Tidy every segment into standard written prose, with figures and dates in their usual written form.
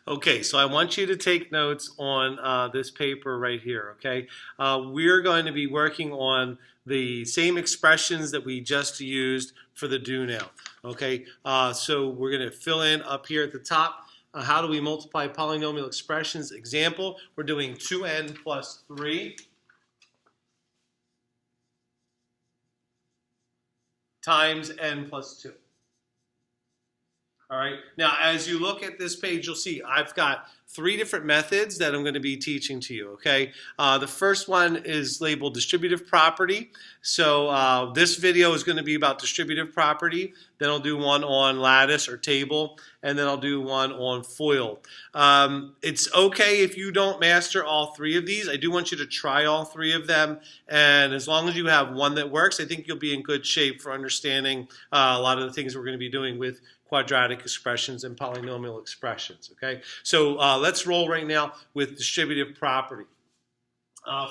Okay, so I want you to take notes on this paper right here, okay? We're going to be working on the same expressions that we just used for the do now, okay? So we're going to fill in up here at the top, how do we multiply polynomial expressions? Example, we're doing 2n plus 3 times n plus 2. All right. Now, as you look at this page, you'll see I've got 3 different methods that I'm going to be teaching to you, okay? The first one is labeled distributive property. So this video is going to be about distributive property. Then I'll do one on lattice or table, and then I'll do one on FOIL. It's okay if you don't master all 3 of these. I do want you to try all 3 of them, and as long as you have one that works, I think you'll be in good shape for understanding a lot of the things we're going to be doing with quadratic expressions and polynomial expressions, okay? So let's roll right now with distributive property.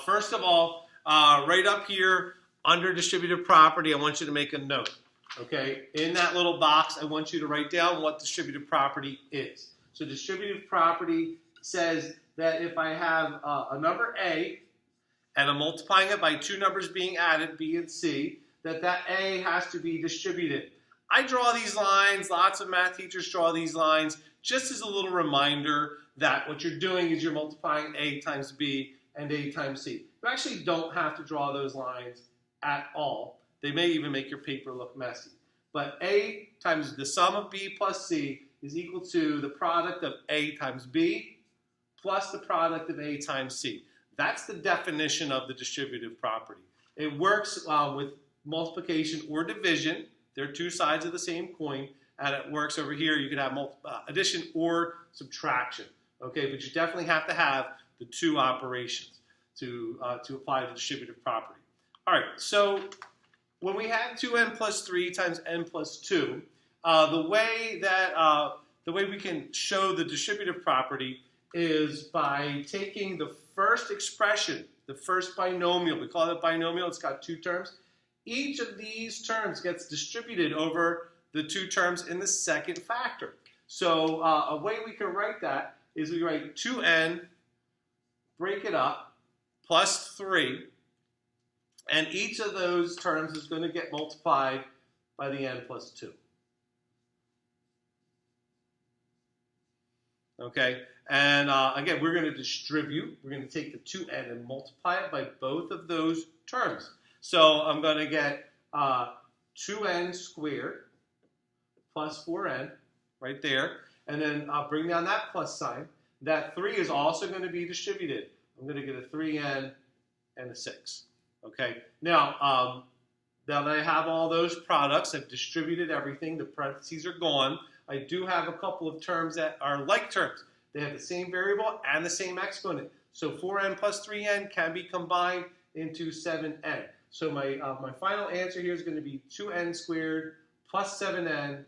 First of all, right up here under distributive property, I want you to make a note, okay? In that little box, I want you to write down what distributive property is. So distributive property says that if I have a number A and I'm multiplying it by 2 numbers being added, B and C, that A has to be distributed. I draw these lines, lots of math teachers draw these lines, just as a little reminder that what you're doing is you're multiplying A times B and A times C. You actually don't have to draw those lines at all. They may even make your paper look messy. But A times the sum of B plus C is equal to the product of A times B plus the product of A times C. That's the definition of the distributive property. It works with multiplication or division. They're 2 sides of the same coin, and it works over here. You can have addition or subtraction, okay? But you definitely have to have the 2 operations to apply the distributive property. All right, so when we have 2n plus 3 times n plus 2, the way we can show the distributive property is by taking the first expression, the first binomial. We call it a binomial. It's got 2 terms. Each of these terms gets distributed over the 2 terms in the second factor. So a way we can write that is we write 2n, break it up, plus 3, and each of those terms is going to get multiplied by the n plus 2. Okay, and again, we're going to distribute. We're going to take the 2n and multiply it by both of those terms. So I'm going to get 2n squared plus 4n right there. And then I'll bring down that plus sign. That 3 is also going to be distributed. I'm going to get a 3n and a 6. Okay. Now that I have all those products, I've distributed everything. The parentheses are gone. I do have a couple of terms that are like terms. They have the same variable and the same exponent. So 4n plus 3n can be combined into 7n. So my final answer here is going to be 2n squared plus 7n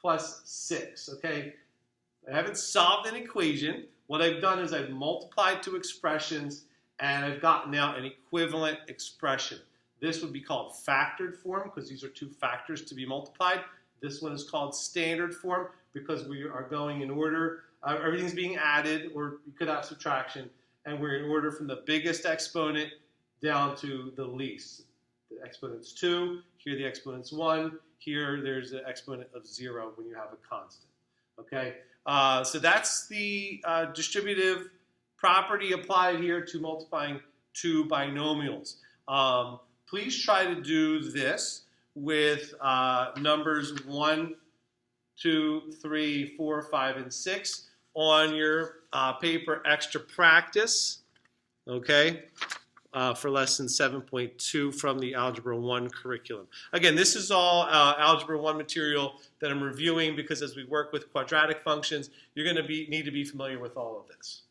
plus 6, okay? I haven't solved an equation. What I've done is I've multiplied 2 expressions, and I've gotten out an equivalent expression. This would be called factored form because these are 2 factors to be multiplied. This one is called standard form because we are going in order. Everything's being added, or you could have subtraction, and we're in order from the biggest exponent down to the least. The exponent's 2, here the exponent's 1, here there's an exponent of 0 when you have a constant. Okay, so that's the distributive property applied here to multiplying 2 binomials. Please try to do this with numbers 1, 2, 3, 4, 5, and 6 on your paper extra practice, okay, for lesson 7.2 from the Algebra 1 curriculum. Again, this is all Algebra 1 material that I'm reviewing because as we work with quadratic functions, you're going to need to be familiar with all of this.